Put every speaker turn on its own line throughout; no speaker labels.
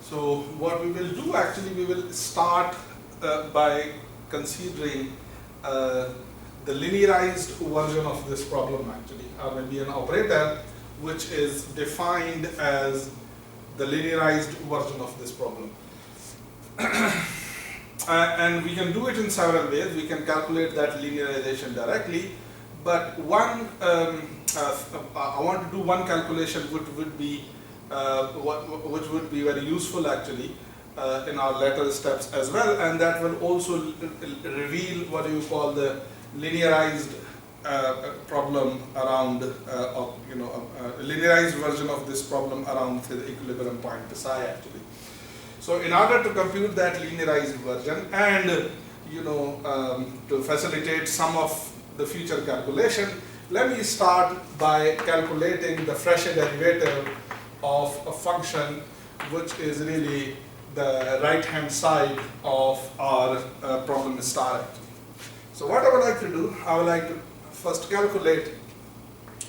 So what we will do actually, we will start by considering the linearized version of this problem actually, or maybe an operator which is defined as the linearized version of this problem. And we can do it in several ways. We can calculate that linearization directly, but I want to do one calculation which would be very useful actually in our later steps as well, and that will also reveal what you call the linearized problem around, linearized version of this problem around the equilibrium point psi actually. So in order to compute that linearized version and to facilitate some of the future calculation, let me start by calculating the Fresher derivative of a function which is really the right hand side of our problem star actually. So what I would like to do, I would like to first calculate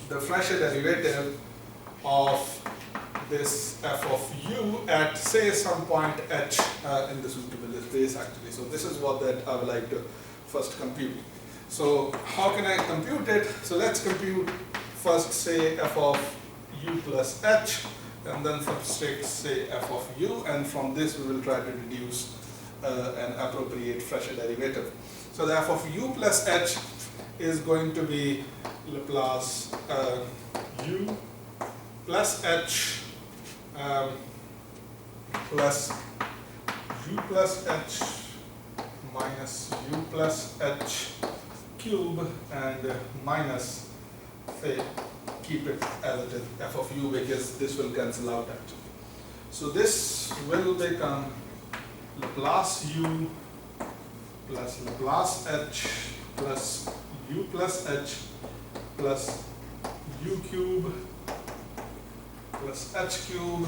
the Fresher derivative of this f of u at say some point h in the suitable space actually. So this is what that I would like to first compute. So how can I compute it? So let's compute first say f of u plus h, and then subtract say f of u, and from this we will try to deduce an appropriate Fresher derivative. So the f of u plus h is going to be Laplace u plus h plus u plus h minus u plus h cube, and minus, say, keep it as it is, f of u, because this will cancel out actually. So this will become Laplace u plus Laplace h plus u plus h plus u cube plus h cube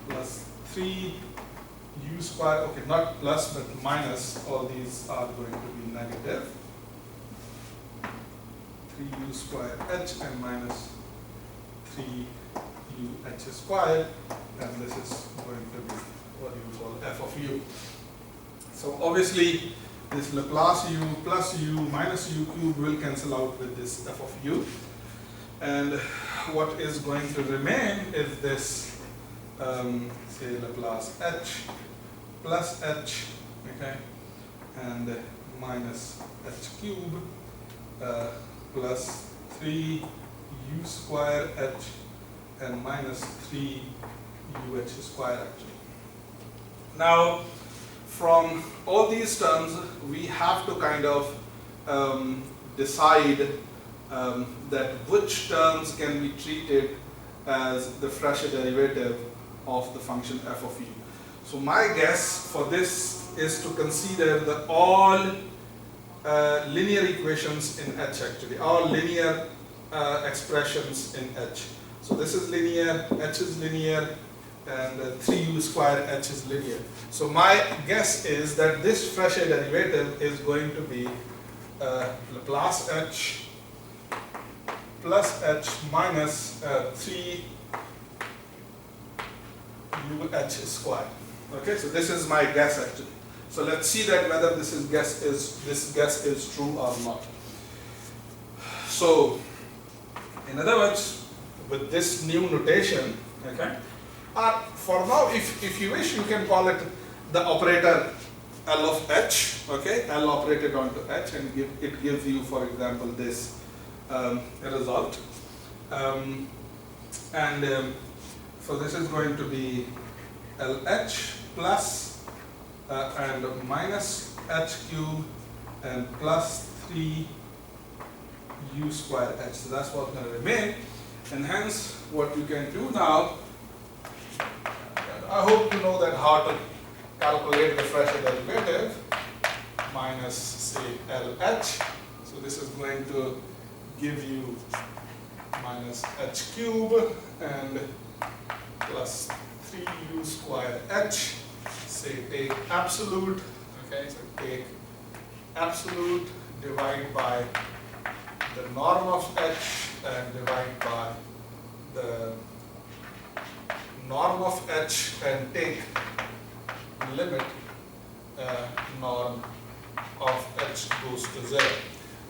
plus 3u square, okay, not plus but minus, all these are going to be negative, 3u square h and minus 3u h squared, and this is going to be what you call f of u. So obviously this Laplace u plus u minus u cube will cancel out with this f of u, and what is going to remain is this say Laplace h plus h, okay, and minus h cube plus 3u square h and minus 3u h square actually. Now from all these terms we have to kind of decide that which terms can be treated as the Fresher derivative of the function f of u. So my guess for this is to consider the all linear equations in h actually, all linear expressions in h. So this is linear, h is linear, and 3u square h is linear. So my guess is that this Fresher derivative is going to be Laplace h plus h minus 3u h squared. Okay, so this is my guess actually. So let's see that whether this guess is true or not. So in other words, with this new notation, okay, for now, if you wish, you can call it the operator L of h, okay, L operated onto h, and it gives you, for example, this result. So this is going to be LH plus and minus h cube and plus 3u square h. So that's what's going to remain, and hence what you can do now, I hope you know that how to calculate the Fresher derivative, minus say LH. So this is going to give you minus h cube and plus 3u square h. Say take absolute, okay, so take absolute, divide by the norm of h, and divide by the norm of h and take limit norm of h goes to 0.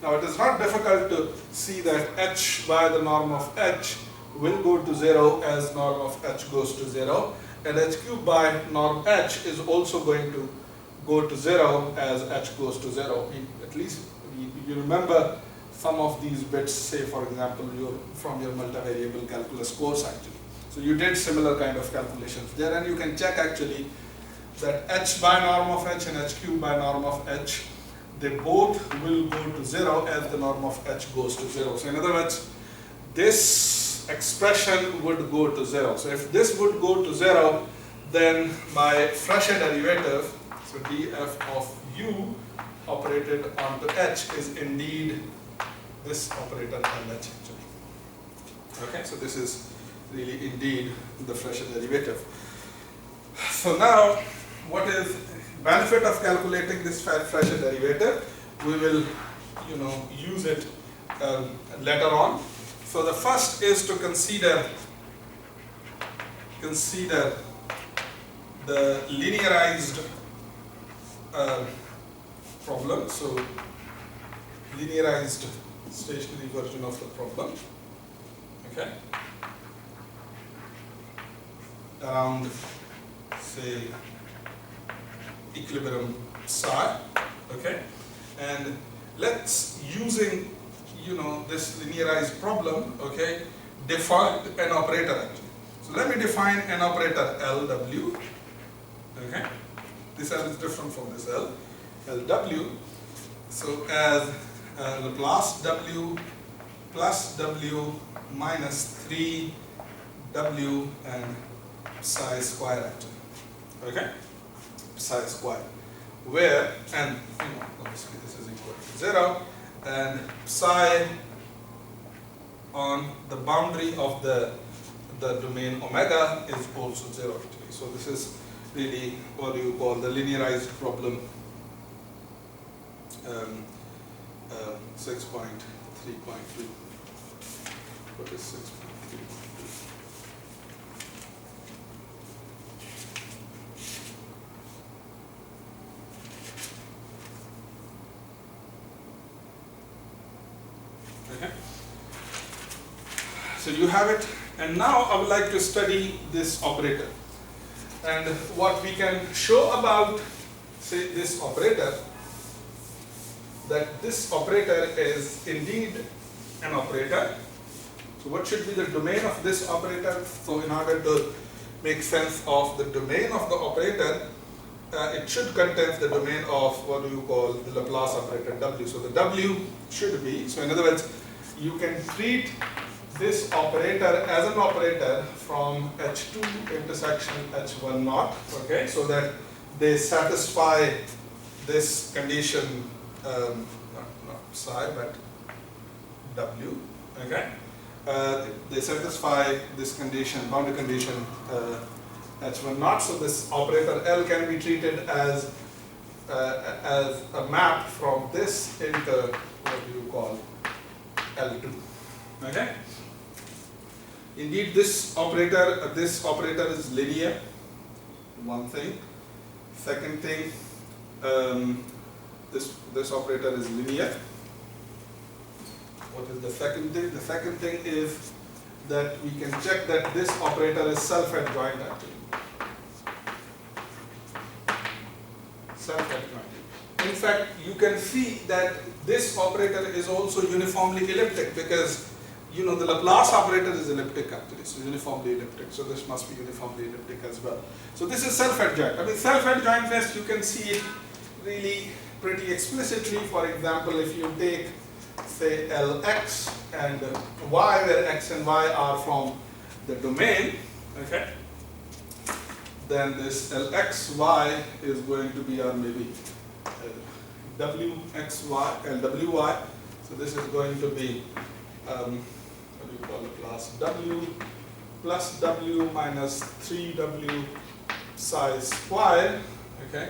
Now it is not difficult to see that h by the norm of h will go to 0 as norm of h goes to 0, and h cubed by norm h is also going to go to 0 as h goes to 0. At least you remember some of these bits, say for example from your multivariable calculus course actually. So you did similar kind of calculations there, and you can check actually that h by norm of h and h cubed by norm of h, they both will go to 0 as the norm of h goes to 0. So in other words, this expression would go to 0. So if this would go to 0, then my Fresher derivative, so df of u operated onto h, is indeed this operator LH actually. Okay, so this is really indeed the Fresher derivative. So now, what is benefit of calculating this Fresher derivative? We will, use it later on. So the first is to consider the linearized problem. So linearized stationary version of the problem. Okay. Around, say, equilibrium psi, okay, and let's, using this linearized problem, okay, define an operator actually. So let me define an operator LW, okay. This L is different from this L, LW. So as Laplace W plus W minus 3W and psi square actually, okay, psi square, where, and obviously this is equal to 0, and psi on the boundary of the domain omega is also 0 actually. So this is really what you call the linearized problem 6.3.2. What is 6.3.2? Okay. So you have it, and now I would like to study this operator. And what we can show about, say, this operator, that this operator is indeed an operator. So what should be the domain of this operator? So in order to make sense of the domain of the operator, it should contain the domain of what do you call the Laplace operator W. So the W should be, so in other words, you can treat this operator as an operator from H2 intersection H1 naught, okay, so that they satisfy this condition, not psi but W, okay. They satisfy this condition, boundary condition H1 naught, so this operator L can be treated as a map from this into what do you call L2, okay. Indeed, this operator is linear. One thing. Second thing, this operator is linear. What is the second thing? The second thing is that we can check that this operator is self-adjoint actually. Self-adjoint. In fact, you can see that this operator is also uniformly elliptic, because the Laplace operator is elliptic actually, so uniformly elliptic. So this must be uniformly elliptic as well. So this is self-adjoint. I mean, self-adjointness, you can see it really pretty explicitly. For example, if you take, say, Lx and y, where x and y are from the domain, okay, then this Lxy is going to be on maybe Wxy and Wy. So this is going to be what do you call it, W plus W minus 3W psi square, okay,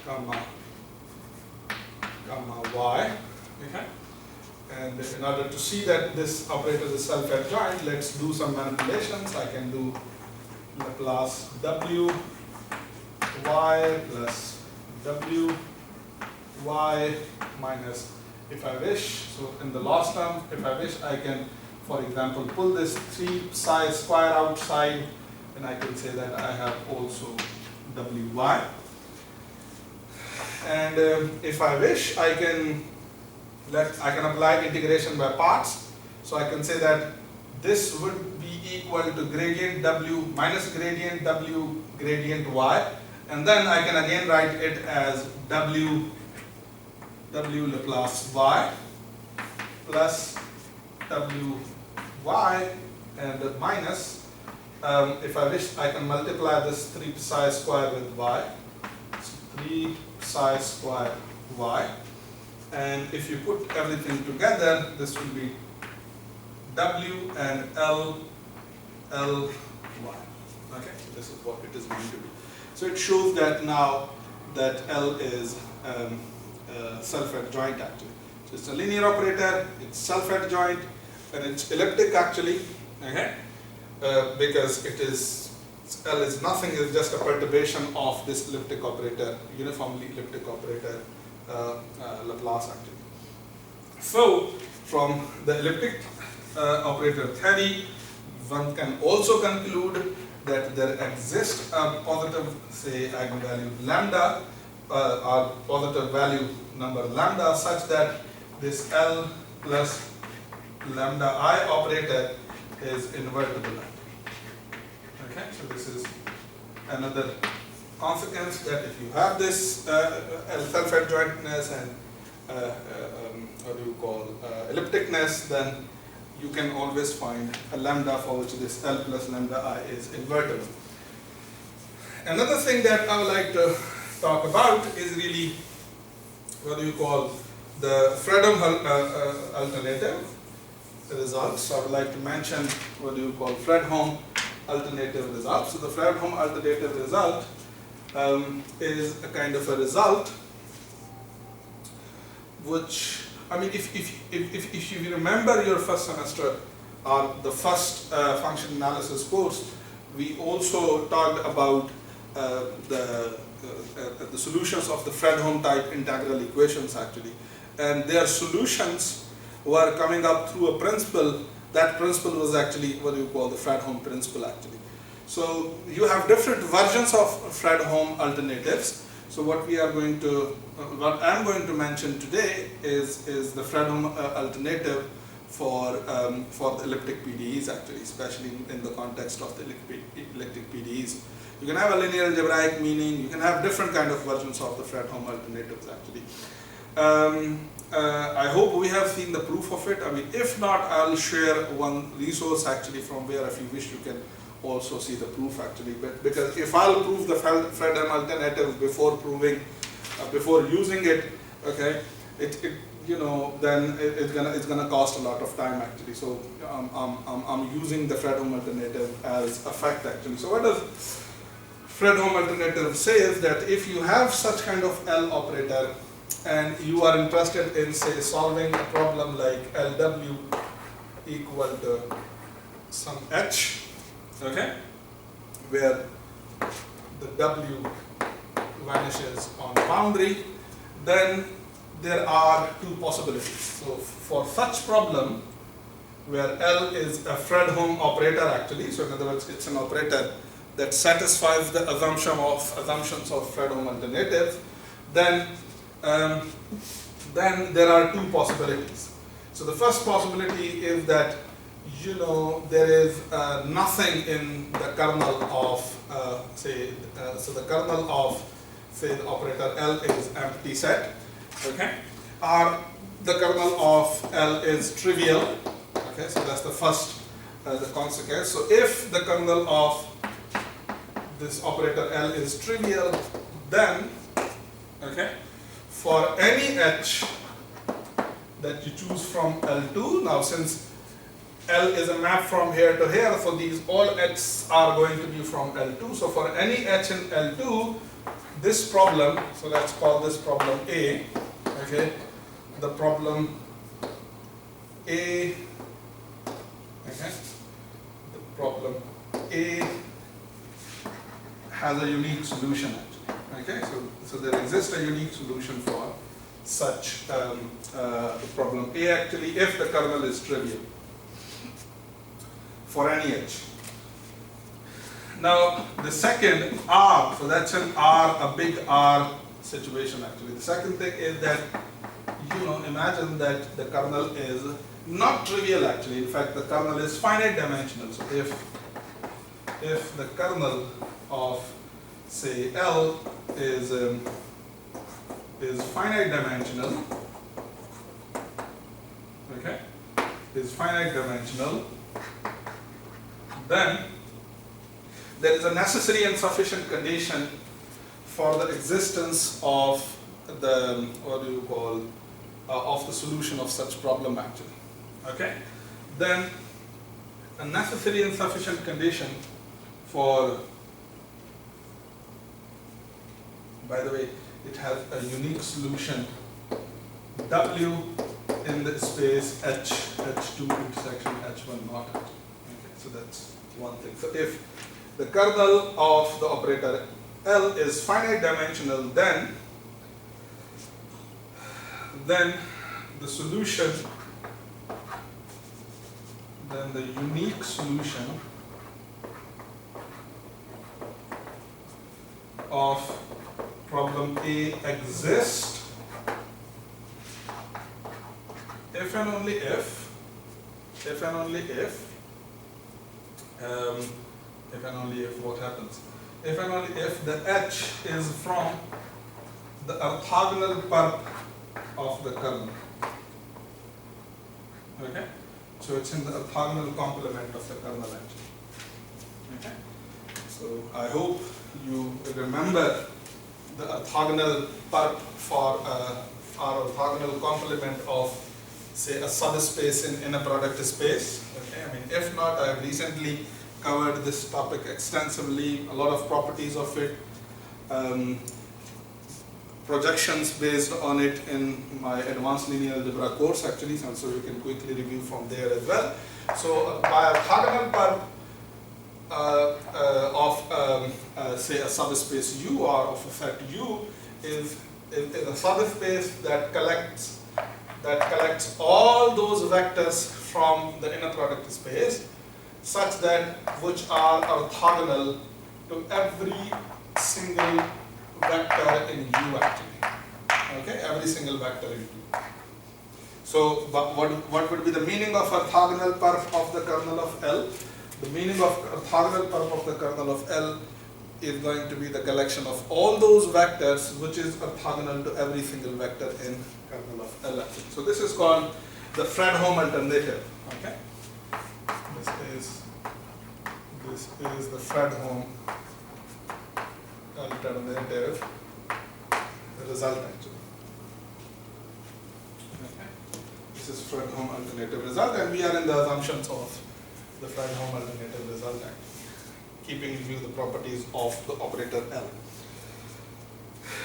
comma y, okay. And in order to see that this operator is self-adjoint, let's do some manipulations. I can do Laplace W y plus W y minus, if I wish, so in the last term, if I wish, I can, for example, pull this 3 psi square outside, and I can say that I have also Wy. And if I wish, I can apply integration by parts. So I can say that this would be equal to gradient W minus gradient W gradient Y, and then I can again write it as W Laplace Y plus W Y and minus, if I wish, I can multiply this 3 psi square with Y, so 3 psi square Y, and if you put everything together, this will be W and L Y. Okay, so this is what it is going to be. So it shows that now that L is self-adjoint actually. So it's a linear operator, it's self-adjoint, and it's elliptic actually. Okay, because it is L is nothing, it's just a perturbation of this elliptic operator, uniformly elliptic operator Laplace actually. So from the elliptic operator theory, one can also conclude that there exists a positive, say, eigenvalue lambda or positive value number lambda, such that this L plus lambda I operator is invertible. Okay, so this is another consequence, that if you have this self-adjointness and what do you call ellipticness, then you can always find a lambda for which this L plus lambda I is invertible. Another thing that I would like to talk about is really what do you call the Fredholm alternative results. So I would like to mention what do you call Fredholm alternative result. So the Fredholm alternative result is a kind of a result which, I mean, if you remember your first semester or the first function analysis course, we also talked about the solutions of the Fredholm type integral equations actually, and their solutions were coming up through a principle. That principle was actually what you call the Fredholm principle actually. So you have different versions of Fredholm alternatives. So what I'm going to mention today is the Fredholm alternative for the elliptic PDEs actually, especially in the context of the elliptic PDEs. You can have a linear algebraic meaning. You can have different kind of versions of the Fredholm alternatives actually. I hope we have seen the proof of it. I mean, if not, I'll share one resource actually from where, if you wish, you can also see the proof actually. But because if I'll prove the Fredholm alternative before using it, okay, then it's gonna cost a lot of time actually. So I'm using the Fredholm alternative as a fact actually. So what does Fredholm alternative says that if you have such kind of L operator and you are interested in, say, solving a problem like LW equal to some H, okay, where the W vanishes on boundary, then there are two possibilities. So for such problem where L is a Fredholm operator actually, so in other words, it's an operator that satisfies the assumptions of Fredholm alternative, then there are two possibilities. So the first possibility is that there is nothing in the kernel of so the kernel of say the operator L is empty set, okay, or the kernel of L is trivial, okay. So that's the first the consequence. So if the kernel of this operator L is trivial, then okay, for any H that you choose from L2, now since L is a map from here to here, so these all H's are going to be from L2. So for any H in L2, this problem, so let's call this problem A, okay, the problem A, okay, the problem A has a unique solution actually. Okay, so there exists a unique solution for such problem A actually if the kernel is trivial for any h. Now the second R, so that's an R, a big R situation actually. The second thing is that, you know, imagine that the kernel is not trivial actually. In fact, the kernel is finite dimensional. So if the kernel of say L is finite dimensional, okay, is finite dimensional, then there is a necessary and sufficient condition for the existence of the, what do you call, of the solution of such problem actually. Okay, then a necessary and sufficient condition for, by the way, it has a unique solution W in the space H, H2 intersection H1 not H. Okay, so that's one thing. So if the kernel of the operator L is finite dimensional, then the solution, then the unique solution of problem A exists if and only if what happens? If and only if the H is from the orthogonal perp of the kernel. Okay? So it's in the orthogonal complement of the kernel actually. Okay? So I hope you remember the orthogonal perp for our orthogonal complement of, say, a subspace in a product space. Okay? I mean, if not, I have recently covered this topic extensively, a lot of properties of it, projections based on it in my advanced linear algebra course actually, so you can quickly review from there as well. So by orthogonal perp of say a subspace U or of a set U is a subspace that collects all those vectors from the inner product space such that which are orthogonal to every single vector in U actually. Okay, every single vector in U. So what would be the meaning of orthogonal perp of the kernel of L? The meaning of orthogonal perp of the kernel of L is going to be the collection of all those vectors which is orthogonal to every single vector in kernel of L actually. So this is called the Fredholm alternative. Okay, this is the Fredholm alternative result actually. Okay. This is Fredholm alternative result, and we are in the assumptions of the Fredholm alternative result actually, keeping in view the properties of the operator L.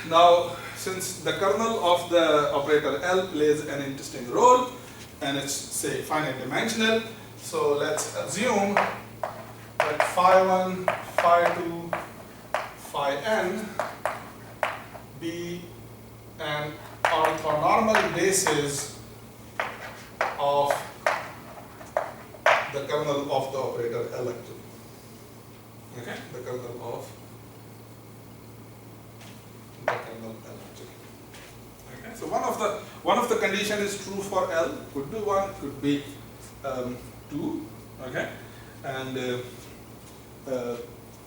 Now, since the kernel of the operator L plays an interesting role, and it's, say, finite dimensional, so let's assume that phi1, phi2, phi n be an orthonormal basis of the kernel of the operator L actually. Okay, the kernel of the kernel L actually. Okay, so one of the condition is true for L. Could be 1, could be 2. Okay, and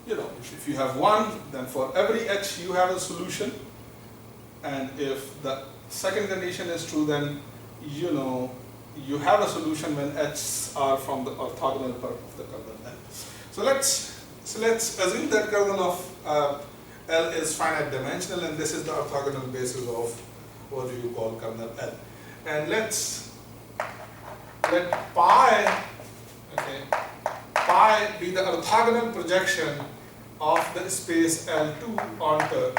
you know, if you have 1, then for every H you have a solution, and if the second condition is true, then you know you have a solution when H's are from the orthogonal perp of the kernel L. So let's assume that kernel of L is finite dimensional, and this is the orthogonal basis of what do you call kernel L. And let pi, okay, pi be the orthogonal projection of the space L2 onto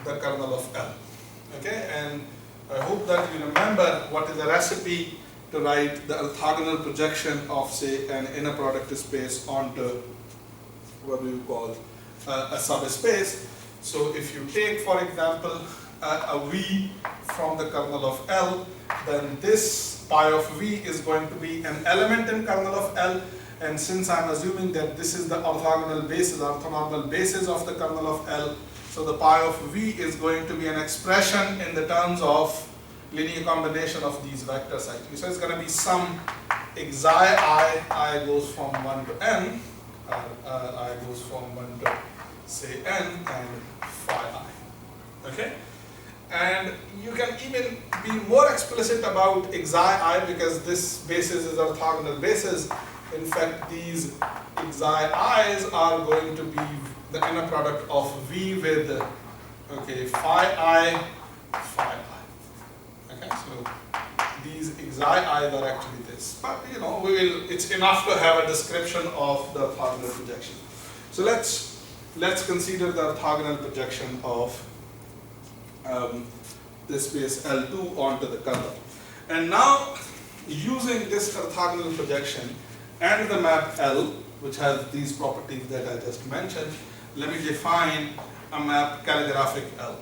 the kernel of L. Okay, and I hope that you remember what is the recipe to write the orthogonal projection of, say, an inner product space onto what do you call a subspace. So if you take, for example, a V from the kernel of L, then this pi of V is going to be an element in kernel of L, and since I'm assuming that this is the orthogonal basis of the kernel of L, so the pi of V is going to be an expression in the terms of linear combination of these vectors actually. So it's going to be some xi I goes from 1 to n, I goes from 1 to say n, and phi I. Okay? And you can even be more explicit about xi I because this basis is orthogonal basis. In fact, these xi i's are going to be the inner product of V with phi I, phi I. Okay, so these xi i's are actually this. But it's enough to have a description of the orthogonal projection. So let's consider the orthogonal projection of this space L2 onto the kernel. And now, using this orthogonal projection and the map L, which has these properties that I just mentioned, let me define a map calligraphic L.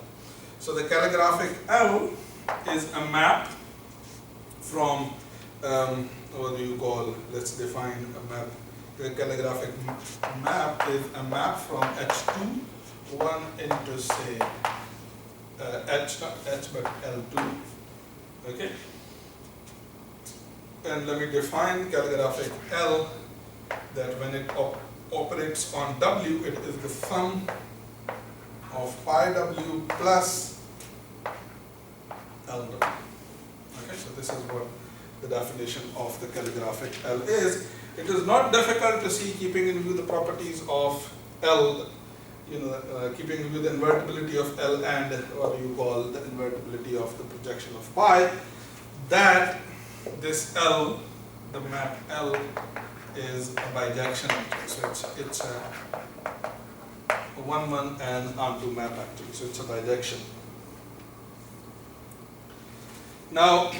So the calligraphic L is a map from, what do you call, let's define a map. The calligraphic map is a map from H2, 1 into say, H but L2, okay? And let me define calligraphic L that when it operates on W, it is the sum of pi W plus LW. Okay, so this is what the definition of the calligraphic L is. It is not difficult to see, keeping in view the properties of L, keeping in view the invertibility of L and what you call the invertibility of the projection of pi, that this L, the map L, is a bijection. So it's a 1-1 and onto map actually. So it's a bijection. Now,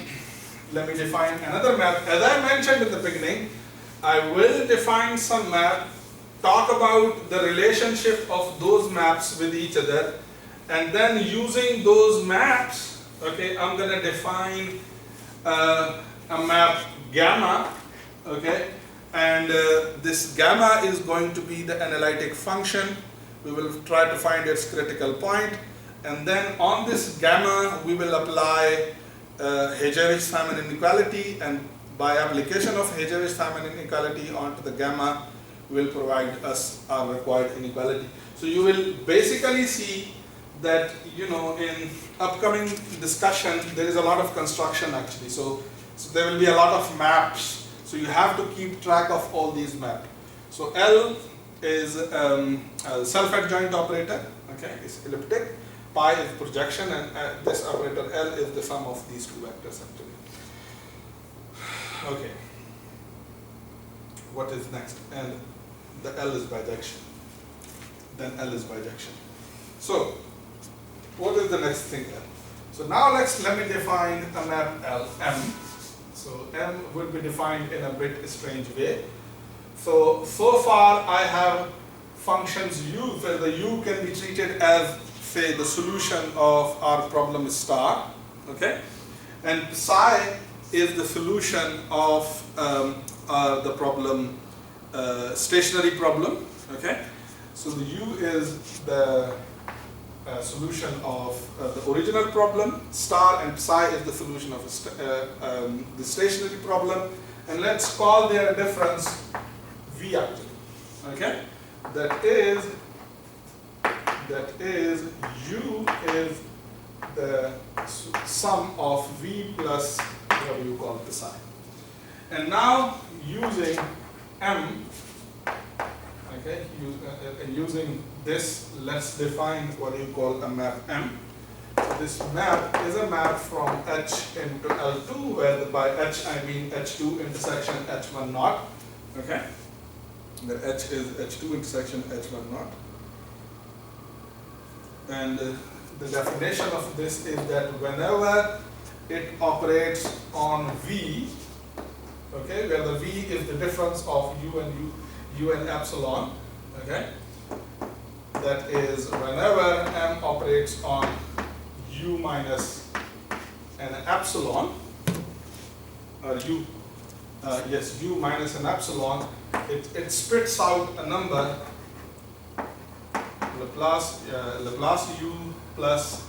let me define another map. As I mentioned in the beginning, I will define some map, talk about the relationship of those maps with each other, and then using those maps, okay, I'm going to define a map gamma, okay, and this gamma is going to be the analytic function. We will try to find its critical point, and then on this gamma we will apply Łojasiewicz-Simon inequality, and by application of Łojasiewicz-Simon inequality onto the gamma will provide us our required inequality. So you will basically see that in upcoming discussion there is a lot of construction actually. So there will be a lot of maps. So you have to keep track of all these maps. So L is a self-adjoint operator. Okay, it's elliptic. Pi is projection, and this operator L is the sum of these two vectors actually. Okay. What is next? And the L is bijection. Then L is bijection. So what is the next thing then? So now let me define a map L, M. So M will be defined in a bit strange way. So far I have functions U, where the U can be treated as, say, the solution of our problem star, okay? And psi is the solution of the problem, stationary problem, okay? So the U is the solution of the original problem, star, and psi is the solution of the stationary problem, and let's call their difference V actually, okay? That is U is the sum of V plus what you call psi. And now using M, okay, using this, let's define what you call a map M. This map is a map from H into L2, where by H I mean H2 intersection H1 naught, okay? The H is H2 intersection H1 naught. And the definition of this is that whenever it operates on V, okay, where the V is the difference of U and epsilon, okay, that is whenever m operates on u minus an epsilon, or u minus an epsilon, it spits out a number Laplace u plus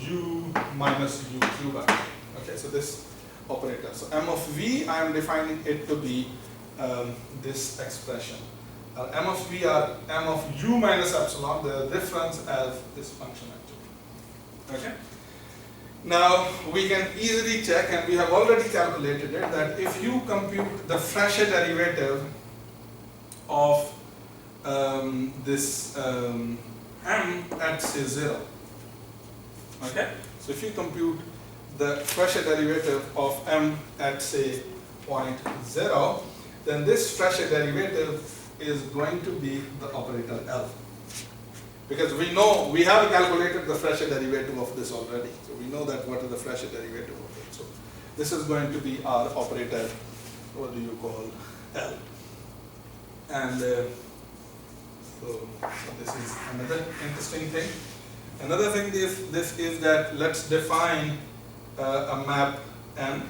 u minus u cubed. Okay, so this operator. So m of v, I am defining it to be this expression. M of v or m of u minus epsilon, the difference as this function actually. Okay. Now we can easily check, and we have already calculated it, that if you compute the fresh derivative of this m at say 0. Okay, so if you compute the fresh derivative of m at say 0.0, then this fresh derivative is going to be the operator L. Because we know, we have calculated the fresh derivative of this already. So we know that what is the fresh derivative of it. So this is going to be our operator, what do you call, L. And so this is another interesting thing. Another thing is that let's define a map M.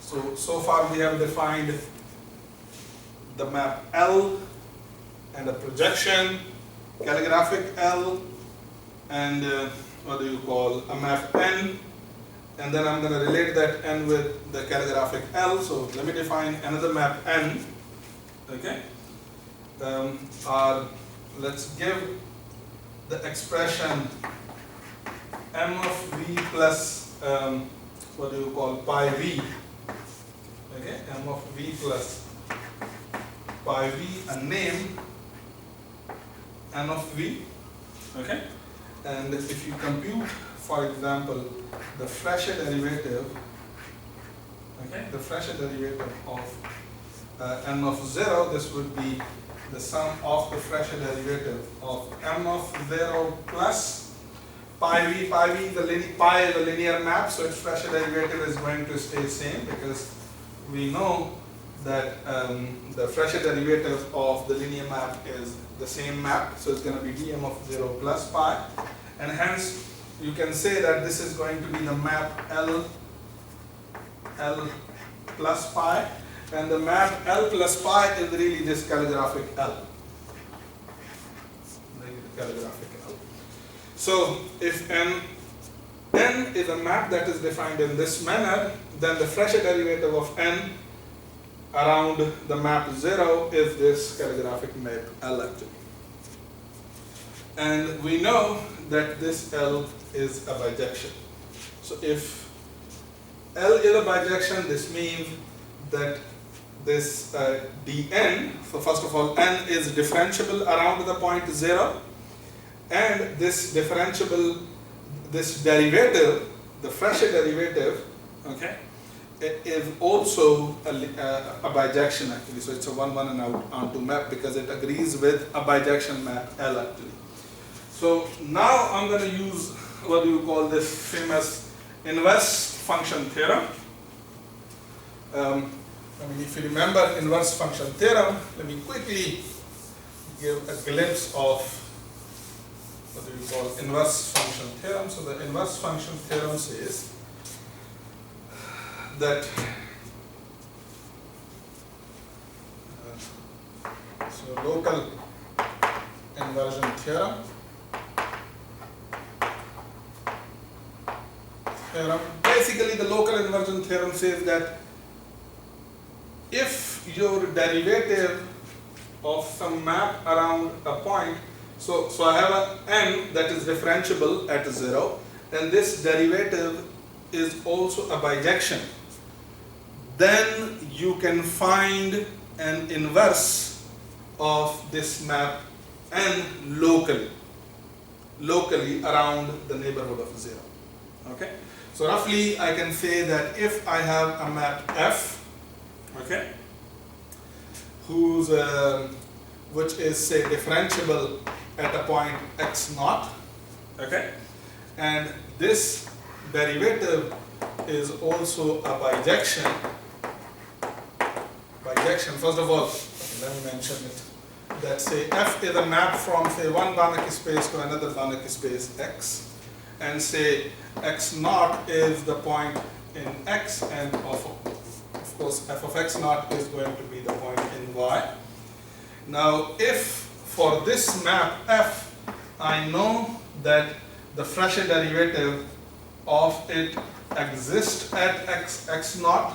So far we have defined the map L and a projection, calligraphic L, and what do you call, a map N, and then I'm going to relate that N with the calligraphic L. So let me define another map N. Okay, let's give the expression m of v plus what do you call, pi v. Okay, m of v plus pi v, a name n of v. Okay, and if you compute, for example, the fresh derivative, okay, the fresh derivative of n of 0, this would be the sum of the fresh derivative of m of 0 plus pi v. Pi is a linear map, so its fresh derivative is going to stay same, because we know that the fresh derivative of the linear map is the same map, so it's going to be dm of 0 plus pi, and hence you can say that this is going to be the map L plus pi, and the map L plus pi is really this calligraphic L. So if n is a map that is defined in this manner, then the fresh derivative of n around the map 0 is this calligraphic map L actually. And we know that this L is a bijection. So if L is a bijection, this means that this dn, so first of all, n is differentiable around the point 0, and this differentiable, this derivative, the fresh derivative, okay, it is also a bijection actually. So it's a 1, 1 and out onto map, because it agrees with a bijection map L actually. So now I'm going to use, what do you call, this famous inverse function theorem. I mean, if you remember inverse function theorem, let me quickly give a glimpse of, what do you call, inverse function theorem. So the inverse function theorem says that so local inversion theorem. Basically, the local inversion theorem says that if your derivative of some map around a point, so I have a n that is differentiable at 0, and this derivative is also a bijection, then you can find an inverse of this map n locally around the neighborhood of 0. Okay, so roughly I can say that if I have a map F, okay, whose which is say differentiable at a point x naught, okay, and this derivative is also a bijection. First of all, let me mention it. that say f is a map from say one Banach space to another Banach space x, and say x naught is the point in x, and of course f of x naught is going to be the point in y. Now if for this map f I know that the Fresher derivative of it exists at x naught,